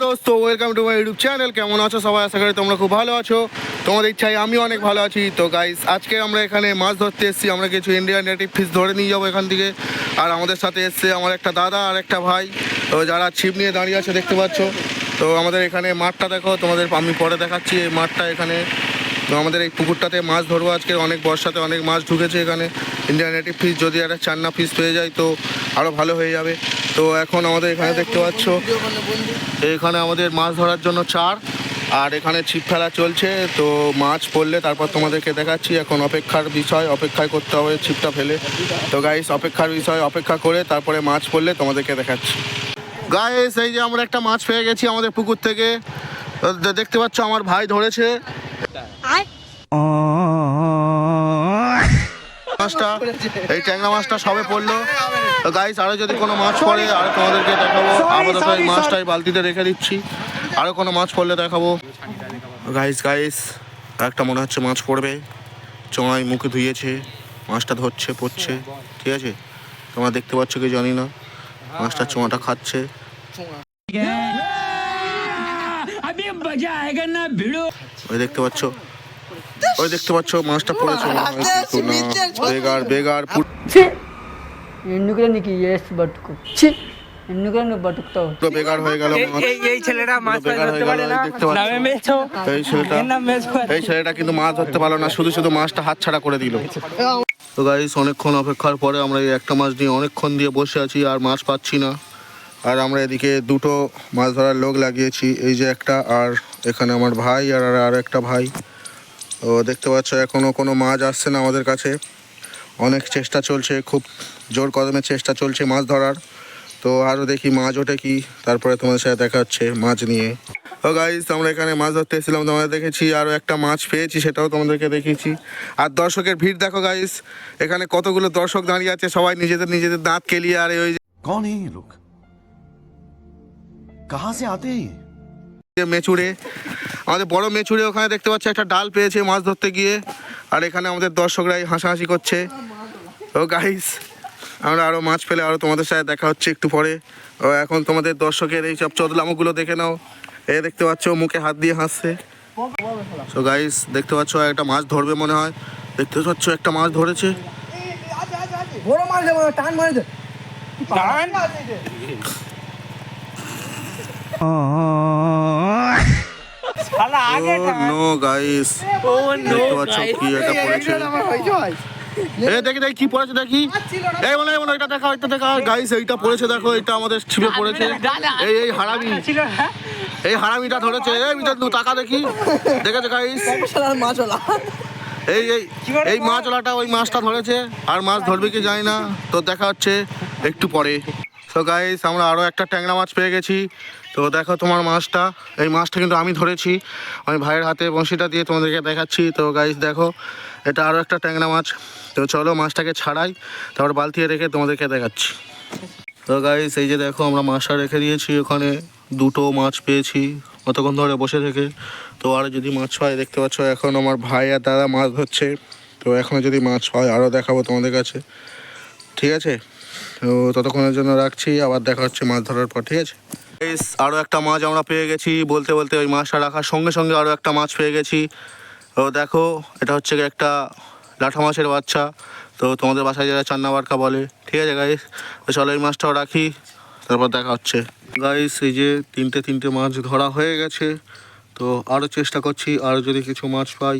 দোস্ত, welcome to my YouTube channel. কেমন আছো সবাই? আশা করি তোমরা খুব ভালো আছো। তোমাদের ইচ্ছায় আমি অনেক ভালো আছি। তো গাইস, আজকে আমরা এখানে মাছ ধরতে এসেছি। আমরা কিছু ইন্ডিয়ান নেটিভ ফিশ ধরে নিয়ে যাবো এখান থেকে। আর আমাদের সাথে এসছে আমার একটা দাদা আর একটা ভাই, তো যারা ছিপ নিয়ে দাঁড়িয়ে আছে দেখতে পাচ্ছ। তো আমাদের এখানে মাঠটা দেখো, তোমাদের আমি পরে দেখাচ্ছি এই মাঠটা এখানে। তো আমাদের এই পুকুরটাতে মাছ ধরবো আজকে। অনেক বর্ষাতে অনেক মাছ ঢুকেছে এখানে ইন্ডিয়ান নেটিভ ফিশ। যদি একটা চান্না ফিশ পেয়ে যায় তো আরও ভালো হয়ে যাবে। তো এখন আমাদের এখানে দেখতে পাচ্ছ, এখানে আমাদের মাছ ধরার জন্য চার, আর এখানে ছিপ ফেলা চলছে। তো মাছ পড়লে তারপর তোমাদেরকে দেখাচ্ছি। এখন অপেক্ষার বিষয়, অপেক্ষায় করতে হবে ছিপটা ফেলে। তো গাইস, অপেক্ষার বিষয়, অপেক্ষা করে তারপরে মাছ পড়লে তোমাদেরকে দেখাচ্ছি। গাইস, এই যে আমরা একটা মাছ পেয়ে গেছি আমাদের পুকুর থেকে। দেখতে পাচ্ছ আমার ভাই ধরেছে মাছটা, এই ট্যাংরা মাছটা সবে পড়লো। তো গাইস, আরও যদি কোনো মাছ পড়ে আরও তোমাদেরকে দেখাবো। আপাতত এই মাছটাই বালতিতে রেখে দিচ্ছি, আরও কোনো মাছ পড়লে দেখাবো। গাইস গাইস একটা মনে হচ্ছে মাছ পড়বে। চোঙায় মুখে ধুয়েছে, মাছটা ধরছে, পড়ছে। ঠিক আছে, তোমরা দেখতে পাচ্ছ কি জানি না, মাছটা চোঙাটা খাচ্ছে। ওই দেখতে পাচ্ছ, ওই দেখতে পাচ্ছ মাছটা পড়েছে। বেগার বেগার ఎందుకురా నీకు ఏస్ బతుకు ఛీ ఎందుకురా నువ్వు బతుకుతావు বেগার হয়ে গেল। এই ছেলেটা মাছ ধরতে পারে না, নামে মেছো এই ছেলেটা কিন্তু মাছ ধরতে পারলো না, শুধু শুধু মাছটা হাতছাড়া করে দিল। তো গাইস, অনেকক্ষণ অপেক্ষার পরে আমরা এই একটা মাছ নিয়ে অনেকক্ষণ দিয়ে বসে আছি, আর মাছ পাচ্ছি না। আর আমরা এদিকে দুটো মাছ ধরার লোক লাগিয়েছি, এই যে একটা, আর এখানে আমার ভাই আর একটা ভাই। তো দেখতে পাচ্ছ এখনও কোনো মাছ আসছে না আমাদের কাছে। অনেক চেষ্টা চলছে, খুব জোর কদমে চেষ্টা চলছে মাছ ধরার। তো আরও দেখি মাছ ওঠে কি, তারপরে তোমাদের সাথে দেখা হচ্ছে মাছ নিয়ে। তো গাইস, আমরা এখানে মাছ ধরতে এসেছিলাম, তোমাদের দেখেছি, আরও একটা মাছ পেয়েছি, সেটাও তোমাদেরকে দেখিয়েছি। আর দর্শকের ভিড় দেখো গাইস, এখানে কতগুলো দর্শক দাঁড়িয়ে আছে, সবাই নিজেদের নিজেদের দাঁত কেলিয়ে। আর ওই कौन है ये लोग, कहाँ से आते हैं? মেচুড়ে, আমাদের বড় মেচুড়ে ওখানে দেখতে পাচ্ছি একটা ডাল পেয়েছে মাছ ধরতে গিয়ে। আর এখানে আমাদের দর্শকরাই হাসাহাসি করছে। তো গাইস, আমরা আরও মাছ পেলে আরও তোমাদের সাথে দেখা হচ্ছে একটু পরে। ও এখন তোমাদের দর্শকের এই সব চদলামোগুলো দেখে নাও। এ দেখতে পাচ্ছ মুখে হাত দিয়ে হাসছে। তো গাইস, দেখতে পাচ্ছ একটা মাছ ধরবে মনে হয়। দেখতে পাচ্ছ একটা মাছ ধরেছে। বড় মাছ দেবো টান মারে দে টান শালা আগে নো গাইস, দেখতে পাচ্ছ কি এটা পড়েছে। দেখি দেখি কি পড়েছে, দেখি। এই মনে হয় এটা দেখা, এটা দেখা। গাইস, এইটা পড়েছে দেখো, এটা আমাদের ছিপে পড়েছে। এই হারামি, এই হারামিটা ধরেছে। এই টাকা দেখি, দেখেছে গাইস। মাছওয়ালা এই মাছওয়ালাটা ওই মাছটা ধরেছে, আর মাছ ধরবে কি জানি না। তো দেখা হচ্ছে একটু পরে। তো গাইস, আমরা আরও একটা ট্যাংরা মাছ পেয়ে গেছি। তো দেখো তোমার মাছটা, এই মাছটা কিন্তু আমি ধরেছি, আমি ভাইয়ের হাতে বঁশিটা দিয়ে তোমাদেরকে দেখাচ্ছি। তো গাইস দেখো, এটা আরও একটা ট্যাংরা মাছ। তো চলো মাছটাকে ছাড়াই, তারপর বালতিতে রেখে তোমাদেরকে দেখাচ্ছি। তো গাইস, এই যে দেখো আমরা মাছটা রেখে দিয়েছি ওখানে, দুটো মাছ পেয়েছি অতক্ষণ ধরে বসে থেকে। তো আরও যদি মাছ হয়, দেখতে পাচ্ছ এখন আমার ভাই আর দাদা মাছ ধরছে। তো এখনও যদি মাছ হয় আরও দেখাবো তোমাদের কাছে, ঠিক আছে? তো ততক্ষণের জন্য রাখছি, আবার দেখা হচ্ছে মাছ ধরার পর, ঠিক আছে? আরও একটা মাছ আমরা পেয়ে গেছি। বলতে বলতে ওই মাছটা রাখার সঙ্গে সঙ্গে আরও একটা মাছ পেয়ে গেছি। তো দেখো, এটা হচ্ছে একটা লাঠা মাছের বাচ্চা। তো তোমাদের বাসায় যারা চান্না বারকা বলে, ঠিক আছে গাইস? তো চলো এই মাছটাও রাখি, তারপর দেখা হচ্ছে। গাইস, এই যে তিনটে মাছ ধরা হয়ে গেছে। তো আরও চেষ্টা করছি, আরও যদি কিছু মাছ পাই।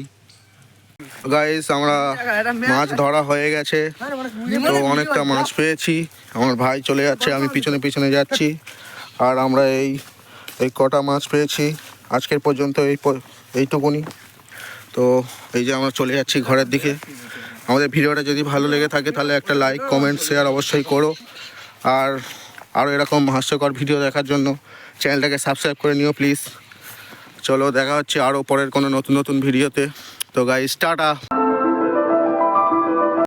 গাইস, আমরা মাছ ধরা হয়ে গেছে, তো অনেকটা মাছ পেয়েছি। আমার ভাই চলে যাচ্ছে, আমি পিছনে পিছনে যাচ্ছি। আর আমরা এই কটা মাছ পেয়েছি আজকের পর্যন্ত, এইটুকুনি। তো এই যে আমরা চলে যাচ্ছি ঘরের দিকে। আমাদের ভিডিওটা যদি ভালো লেগে থাকে তাহলে একটা লাইক, কমেন্ট, শেয়ার অবশ্যই করো। আর আরও এরকম হাস্যকর ভিডিও দেখার জন্য চ্যানেলটাকে সাবস্ক্রাইব করে নিও প্লিজ। চলো দেখা হচ্ছে আরও পরের কোনো নতুন ভিডিওতে। তো গাইস, টাটা।